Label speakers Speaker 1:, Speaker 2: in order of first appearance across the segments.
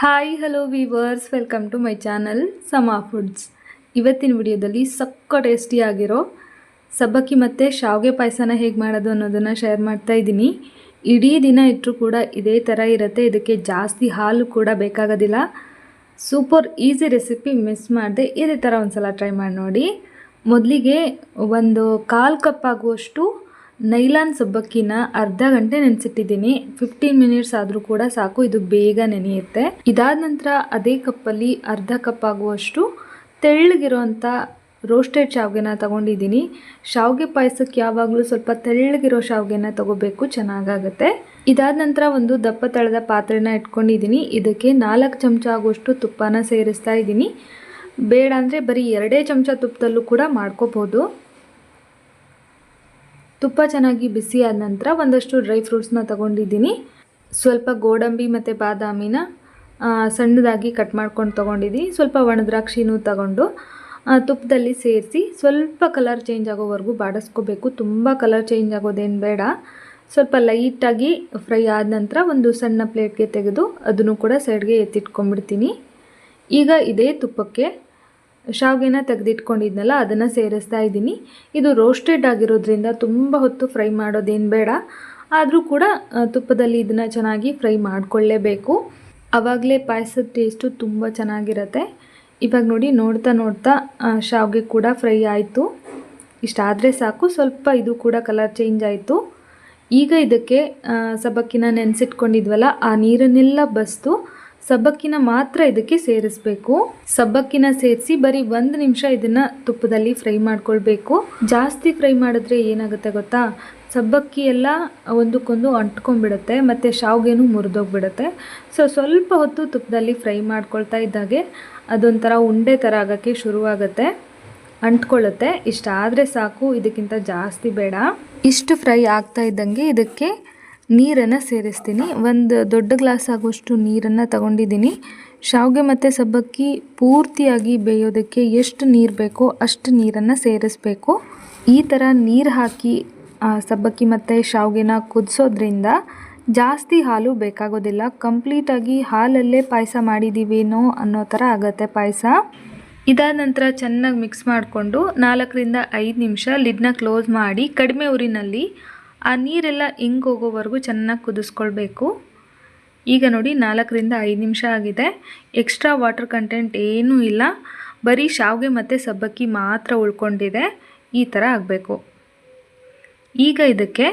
Speaker 1: Hi hello viewers, welcome to my channel Sama foods. ಇವತ್ತಿನ ವಿಡಿಯೋದಲ್ಲಿ ಸಕ್ಕ ಟೇಸ್ಟಿಯಾಗಿರೋ ಸಬ್ಬಕ್ಕಿ ಮತ್ತು ಶಾವಿಗೆ ಪಾಯಸನ ಹೇಗೆ ಮಾಡೋದು ಅನ್ನೋದನ್ನು ಶೇರ್ ಮಾಡ್ತಾ ಇದ್ದೀನಿ. ಇಡೀ ದಿನ ಇಟ್ಟರೂ ಕೂಡ ಇದೇ ಥರ ಇರುತ್ತೆ. ಇದಕ್ಕೆ ಜಾಸ್ತಿ ಹಾಲು ಕೂಡ ಬೇಕಾಗೋದಿಲ್ಲ. ಸೂಪರ್ ಈಸಿ ರೆಸಿಪಿ, ಮಿಸ್ ಮಾಡದೆ ಇದೇ ಥರ ಒಂದು ಸಲ ಟ್ರೈ ಮಾಡಿ ನೋಡಿ. ಮೊದಲಿಗೆ ಒಂದು 1/4 ಕಪ್ ಆಗುವಷ್ಟು ನೈಲಾನ್ ಸಬ್ಬಕ್ಕಿನ ಅರ್ಧ ಗಂಟೆ ನೆನೆಸಿಟ್ಟಿದ್ದೀನಿ. 15 ಮಿನಿಟ್ಸ್ ಆದರೂ ಕೂಡ ಸಾಕು, ಇದು ಬೇಗ ನೆನೆಯುತ್ತೆ. ಇದಾದ ನಂತರ ಅದೇ ಕಪ್ಪಲ್ಲಿ ಅರ್ಧ ಕಪ್ ಆಗುವಷ್ಟು ತೆಳ್ಳಗಿರೋಂಥ ರೋಸ್ಟೆಡ್ ಶಾವಿಗೆನ ತೊಗೊಂಡಿದ್ದೀನಿ. ಶಾವಿಗೆ ಪಾಯಸಕ್ಕೆ ಯಾವಾಗಲೂ ಸ್ವಲ್ಪ ತೆಳ್ಳಗಿರೋ ಶಾವಿಗೆನ ತೊಗೋಬೇಕು, ಚೆನ್ನಾಗಾಗುತ್ತೆ. ಇದಾದ ನಂತರ ಒಂದು ದಪ್ಪ ತಳದ ಪಾತ್ರೆನ ಇಟ್ಕೊಂಡಿದ್ದೀನಿ. ಇದಕ್ಕೆ 4 ಚಮಚ ಆಗುವಷ್ಟು ತುಪ್ಪನ ಸೇರಿಸ್ತಾ ಇದ್ದೀನಿ. ಬೇಡ ಅಂದರೆ ಬರೀ 2 ಚಮಚ ತುಪ್ಪದಲ್ಲೂ ಕೂಡ ಮಾಡ್ಕೋಬೋದು. ತುಪ್ಪ ಚೆನ್ನಾಗಿ ಬಿಸಿ ಆದ ನಂತರ ಒಂದಷ್ಟು ಡ್ರೈ ಫ್ರೂಟ್ಸ್ನ ತೊಗೊಂಡಿದ್ದೀನಿ. ಸ್ವಲ್ಪ ಗೋಡಂಬಿ ಮತ್ತು ಬಾದಾಮಿನ ಸಣ್ಣದಾಗಿ ಕಟ್ ಮಾಡ್ಕೊಂಡು ತೊಗೊಂಡಿದ್ದೀನಿ. ಸ್ವಲ್ಪ ಒಣದ್ರಾಕ್ಷಿನೂ ತಗೊಂಡು ತುಪ್ಪದಲ್ಲಿ ಸೇರಿಸಿ ಸ್ವಲ್ಪ ಕಲರ್ ಚೇಂಜ್ ಆಗೋವರೆಗೂ ಬಾಡಿಸ್ಕೋಬೇಕು. ತುಂಬ ಕಲರ್ ಚೇಂಜ್ ಆಗೋದೇನು ಬೇಡ. ಸ್ವಲ್ಪ ಲೈಟಾಗಿ ಫ್ರೈ ಆದ ನಂತರ ಒಂದು ಸಣ್ಣ ಪ್ಲೇಟ್ಗೆ ತೆಗೆದು ಅದನ್ನು ಕೂಡ ಸೈಡ್ಗೆ ಎತ್ತಿಟ್ಕೊಂಡ್ಬಿಡ್ತೀನಿ. ಈಗ ಇದೇ ತುಪ್ಪಕ್ಕೆ ಶಾವಿಗೆನ ತೆಗೆದಿಟ್ಕೊಂಡಿದ್ನಲ್ಲ ಅದನ್ನು ಸೇರಿಸ್ತಾ ಇದ್ದೀನಿ. ಇದು ರೋಸ್ಟೆಡ್ ಆಗಿರೋದ್ರಿಂದ ತುಂಬ ಹೊತ್ತು ಫ್ರೈ ಮಾಡೋದೇನು ಬೇಡ. ಆದರೂ ಕೂಡ ತುಪ್ಪದಲ್ಲಿ ಇದನ್ನು ಚೆನ್ನಾಗಿ ಫ್ರೈ ಮಾಡಿಕೊಳ್ಳೇಬೇಕು. ಆವಾಗಲೇ ಪಾಯಸದ ಟೇಸ್ಟು ತುಂಬ ಚೆನ್ನಾಗಿರುತ್ತೆ. ಇವಾಗ ನೋಡಿ, ನೋಡ್ತಾ ಶಾವಿಗೆ ಕೂಡ ಫ್ರೈ ಆಯಿತು. ಇಷ್ಟಾದರೆ ಸಾಕು. ಸ್ವಲ್ಪ ಇದು ಕೂಡ ಕಲರ್ ಚೇಂಜ್ ಆಯಿತು. ಈಗ ಇದಕ್ಕೆ ಸಬ್ಬಕ್ಕಿನ ನೆನೆಸಿಟ್ಕೊಂಡಿದ್ವಲ್ಲ ಆ ನೀರನ್ನೆಲ್ಲ ಬಸ್ದು ಸಬ್ಬಕ್ಕಿನ ಮಾತ್ರ ಇದಕ್ಕೆ ಸೇರಿಸಬೇಕು. ಸಬ್ಬಕ್ಕಿನ ಸೇರಿಸಿ ಬರೀ 1 ನಿಮಿಷ ಇದನ್ನು ತುಪ್ಪದಲ್ಲಿ ಫ್ರೈ ಮಾಡ್ಕೊಳ್ಬೇಕು. ಜಾಸ್ತಿ ಫ್ರೈ ಮಾಡಿದ್ರೆ ಏನಾಗುತ್ತೆ ಗೊತ್ತಾ, ಸಬ್ಬಕ್ಕಿ ಎಲ್ಲ ಒಂದಕ್ಕೊಂದು ಅಂಟ್ಕೊಂಡ್ಬಿಡುತ್ತೆ ಮತ್ತು ಶಾವಿಗೆನೂ ಮುರಿದೋಗ್ಬಿಡುತ್ತೆ. ಸ್ವಲ್ಪ ಹೊತ್ತು ತುಪ್ಪದಲ್ಲಿ ಫ್ರೈ ಮಾಡ್ಕೊಳ್ತಾ ಇದ್ದಾಗೆ ಅದೊಂಥರ ಉಂಡೆ ಥರ ಆಗೋಕ್ಕೆ ಶುರುವಾಗುತ್ತೆ, ಅಂಟ್ಕೊಳ್ಳುತ್ತೆ. ಇಷ್ಟಾದರೆ ಸಾಕು, ಇದಕ್ಕಿಂತ ಜಾಸ್ತಿ ಬೇಡ. ಇಷ್ಟು ಫ್ರೈ ಆಗ್ತಾ ಇದ್ದಂಗೆ ಇದಕ್ಕೆ ನೀರನ್ನು ಸೇರಿಸ್ತೀನಿ. ಒಂದು ದೊಡ್ಡ ಗ್ಲಾಸ್ ಆಗುವಷ್ಟು ನೀರನ್ನು ತಗೊಂಡಿದ್ದೀನಿ. ಶಾವಿಗೆ ಮತ್ತು ಸಬ್ಬಕ್ಕಿ ಪೂರ್ತಿಯಾಗಿ ಬೇಯೋದಕ್ಕೆ ಎಷ್ಟು ನೀರು ಬೇಕೋ ಅಷ್ಟು ನೀರನ್ನು ಸೇರಿಸ್ಬೇಕು. ಈ ಥರ ನೀರು ಹಾಕಿ ಸಬ್ಬಕ್ಕಿ ಮತ್ತು ಶಾವಿಗೆನ ಕುದಿಸೋದ್ರಿಂದ ಜಾಸ್ತಿ ಹಾಲು ಬೇಕಾಗೋದಿಲ್ಲ. ಕಂಪ್ಲೀಟಾಗಿ ಹಾಲಲ್ಲೇ ಪಾಯಸ ಮಾಡಿದ್ದೀವೇನೋ ಅನ್ನೋ ಥರ ಆಗುತ್ತೆ ಪಾಯಸ. ಇದಾದ ನಂತರ ಚೆನ್ನಾಗಿ ಮಿಕ್ಸ್ ಮಾಡಿಕೊಂಡು 4 ರಿಂದ 5 ನಿಮಿಷ ಲಿಡ್ನ ಕ್ಲೋಸ್ ಮಾಡಿ ಕಡಿಮೆ ಉರಿನಲ್ಲಿ ಆ ನೀರೆಲ್ಲ ಹೋಗೋವರೆಗೂ ಚೆನ್ನಾಗಿ ಕುದಿಸ್ಕೊಳ್ಬೇಕು. ಈಗ ನೋಡಿ, 4 ರಿಂದ 5 ನಿಮಿಷ ಆಗಿದೆ. ಎಕ್ಸ್ಟ್ರಾ ವಾಟರ್ ಕಂಟೆಂಟ್ ಏನೂ ಇಲ್ಲ, ಬರೀ ಶಾವಿಗೆ ಮತ್ತು ಸಬ್ಬಕ್ಕಿ ಮಾತ್ರ ಉಳ್ಕೊಂಡಿದೆ. ಈ ಥರ ಆಗಬೇಕು. ಈಗ ಇದಕ್ಕೆ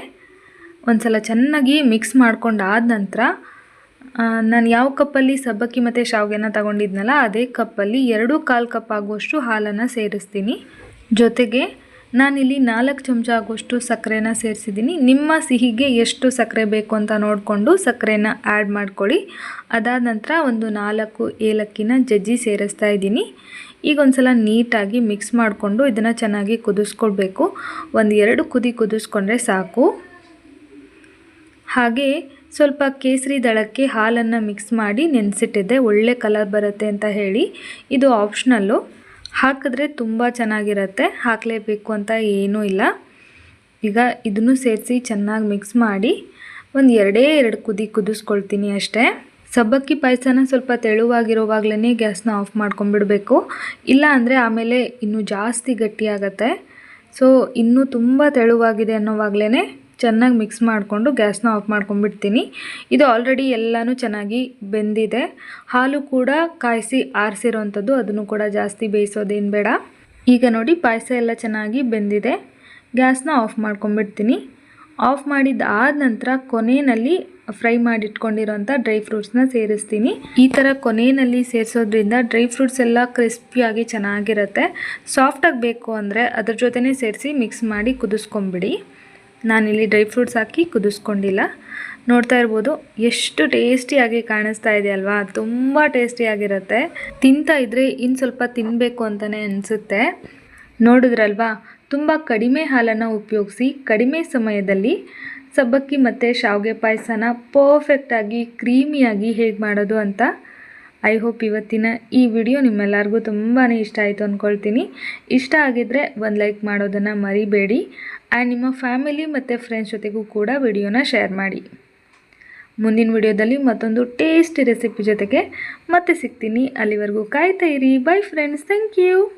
Speaker 1: ಒಂದು ಸಲ ಚೆನ್ನಾಗಿ ಮಿಕ್ಸ್ ಮಾಡ್ಕೊಂಡಾದ ನಂತರ ನಾನು ಯಾವ ಕಪ್ಪಲ್ಲಿ ಸಬ್ಬಕ್ಕಿ ಮತ್ತು ಶಾವಿಗೆನ ತಗೊಂಡಿದ್ನಲ್ಲ ಅದೇ ಕಪ್ಪಲ್ಲಿ 2/4 ಕಪ್ ಆಗುವಷ್ಟು ಹಾಲನ್ನು ಸೇರಿಸ್ತೀನಿ. ಜೊತೆಗೆ ನಾನಿಲ್ಲಿ 4 ಚಮಚ ಆಗುವಷ್ಟು ಸಕ್ಕರೆನ ಸೇರಿಸಿದ್ದೀನಿ. ನಿಮ್ಮ ಸಿಹಿಗೆ ಎಷ್ಟು ಸಕ್ಕರೆ ಬೇಕು ಅಂತ ನೋಡಿಕೊಂಡು ಸಕ್ಕರೆನ ಆ್ಯಡ್ ಮಾಡ್ಕೊಳ್ಳಿ. ಅದಾದ ನಂತರ ಒಂದು 4 ಏಲಕ್ಕಿನ ಜಜ್ಜಿ ಸೇರಿಸ್ತಾ ಇದ್ದೀನಿ. ಈಗ ಒಂದು ಸಲ ನೀಟಾಗಿ ಮಿಕ್ಸ್ ಮಾಡಿಕೊಂಡು ಇದನ್ನು ಚೆನ್ನಾಗಿ ಕುದಿಸ್ಕೊಳ್ಬೇಕು. 1-2 ಕುದಿ ಕುದಿಸ್ಕೊಂಡ್ರೆ ಸಾಕು. ಹಾಗೆ ಸ್ವಲ್ಪ ಕೇಸರಿ ದಳಕ್ಕೆ ಹಾಲನ್ನು ಮಿಕ್ಸ್ ಮಾಡಿ ನೆನೆಸಿಟ್ಟಿದ್ದೆ, ಒಳ್ಳೆ ಕಲರ್ ಬರುತ್ತೆ ಅಂತ ಹೇಳಿ. ಇದು ಆಪ್ಷನಲ್ಲು, ಹಾಕಿದ್ರೆ ತುಂಬ ಚೆನ್ನಾಗಿರುತ್ತೆ, ಹಾಕಲೇಬೇಕು ಅಂತ ಏನೂ ಇಲ್ಲ. ಈಗ ಇದನ್ನು ಸೇರಿಸಿ ಚೆನ್ನಾಗಿ ಮಿಕ್ಸ್ ಮಾಡಿ ಒಂದು 2 ಕುದಿ ಕುದಿಸ್ಕೊಳ್ತೀನಿ ಅಷ್ಟೇ. ಸಬ್ಬಕ್ಕಿ ಪಾಯಸನ ಸ್ವಲ್ಪ ತೆಳುವಾಗಿರೋವಾಗಲೇ ಗ್ಯಾಸ್ನ ಆಫ್ ಮಾಡ್ಕೊಂಬಿಡಬೇಕು. ಇಲ್ಲ ಅಂದರೆ ಆಮೇಲೆ ಇನ್ನೂ ಜಾಸ್ತಿ ಗಟ್ಟಿಯಾಗತ್ತೆ. ಇನ್ನೂ ತುಂಬ ತೆಳುವಾಗಿದೆ ಅನ್ನೋವಾಗಲೇ ಚೆನ್ನಾಗಿ ಮಿಕ್ಸ್ ಮಾಡಿಕೊಂಡು ಗ್ಯಾಸ್ನ ಆಫ್ ಮಾಡ್ಕೊಂಡ್ಬಿಡ್ತೀನಿ. ಇದು ಆಲ್ರೆಡಿ ಎಲ್ಲನೂ ಚೆನ್ನಾಗಿ ಬೆಂದಿದೆ. ಹಾಲು ಕೂಡ ಕಾಯಿಸಿ ಆರಿಸಿರೋವಂಥದ್ದು, ಅದನ್ನು ಕೂಡ ಜಾಸ್ತಿ ಬೇಯಿಸೋದೇನು ಬೇಡ. ಈಗ ನೋಡಿ, ಪಾಯಸ ಎಲ್ಲ ಚೆನ್ನಾಗಿ ಬೆಂದಿದೆ. ಗ್ಯಾಸ್ನ ಆಫ್ ಮಾಡ್ಕೊಂಡ್ಬಿಡ್ತೀನಿ. ಆಫ್ ಮಾಡಿದ್ದಾದ ನಂತರ ಕೊನೆಯಲ್ಲಿ ಫ್ರೈ ಮಾಡಿಟ್ಕೊಂಡಿರೋಂಥ ಡ್ರೈ ಫ್ರೂಟ್ಸ್ನ ಸೇರಿಸ್ತೀನಿ. ಈ ಥರ ಕೊನೆಯಲ್ಲಿ ಸೇರಿಸೋದ್ರಿಂದ ಡ್ರೈ ಫ್ರೂಟ್ಸ್ ಎಲ್ಲ ಕ್ರಿಸ್ಪಿಯಾಗಿ ಚೆನ್ನಾಗಿರುತ್ತೆ. ಸಾಫ್ಟಾಗಿ ಬೇಕು ಅಂದರೆ ಅದ್ರ ಜೊತೆನೇ ಸೇರಿಸಿ ಮಿಕ್ಸ್ ಮಾಡಿ ಕುದಿಸ್ಕೊಂಬಿಡಿ. ನಾನಿಲ್ಲಿ ಡ್ರೈ ಫ್ರೂಟ್ಸ್ ಹಾಕಿ ಕುದಿಸ್ಕೊಂಡಿಲ್ಲ. ನೋಡ್ತಾ ಇರ್ಬೋದು ಎಷ್ಟು ಟೇಸ್ಟಿಯಾಗಿ ಕಾಣಿಸ್ತಾ ಇದೆ ಅಲ್ವಾ, ತುಂಬ ಟೇಸ್ಟಿಯಾಗಿರುತ್ತೆ. ತಿಂತಾ ಇದ್ದರೆ ಇನ್ನು ಸ್ವಲ್ಪ ತಿನ್ನಬೇಕು ಅಂತಲೇ ಅನಿಸುತ್ತೆ. ನೋಡಿದ್ರಲ್ವಾ, ತುಂಬ ಕಡಿಮೆ ಹಾಲನ್ನು ಉಪಯೋಗಿಸಿ ಕಡಿಮೆ ಸಮಯದಲ್ಲಿ ಸಬ್ಬಕ್ಕಿ ಮತ್ತು ಶಾವಿಗೆ ಪಾಯಸನ ಪರ್ಫೆಕ್ಟಾಗಿ ಕ್ರೀಮಿಯಾಗಿ ಹೇಗೆ ಮಾಡೋದು ಅಂತ. ಐ ಹೋಪ್ ಇವತ್ತಿನ ಈ ವಿಡಿಯೋ ನಿಮ್ಮೆಲ್ಲರಿಗೂ ತುಂಬಾ ಇಷ್ಟ ಆಯಿತು ಅಂದ್ಕೊಳ್ತೀನಿ. ಇಷ್ಟ ಆಗಿದ್ದರೆ ಒಂದು ಲೈಕ್ ಮಾಡೋದನ್ನು ಮರಿಬೇಡಿ. ಆ್ಯಂಡ್ ನಿಮ್ಮ ಫ್ಯಾಮಿಲಿ ಮತ್ತು ಫ್ರೆಂಡ್ಸ್ ಜೊತೆಗೂ ಕೂಡ ವಿಡಿಯೋನ ಶೇರ್ ಮಾಡಿ. ಮುಂದಿನ ವಿಡಿಯೋದಲ್ಲಿ ಮತ್ತೊಂದು ಟೇಸ್ಟಿ ರೆಸಿಪಿ ಜೊತೆಗೆ ಮತ್ತೆ ಸಿಗ್ತೀನಿ. ಅಲ್ಲಿವರೆಗೂ ಕಾಯ್ತಾ ಇರಿ. Bye friends, thank you.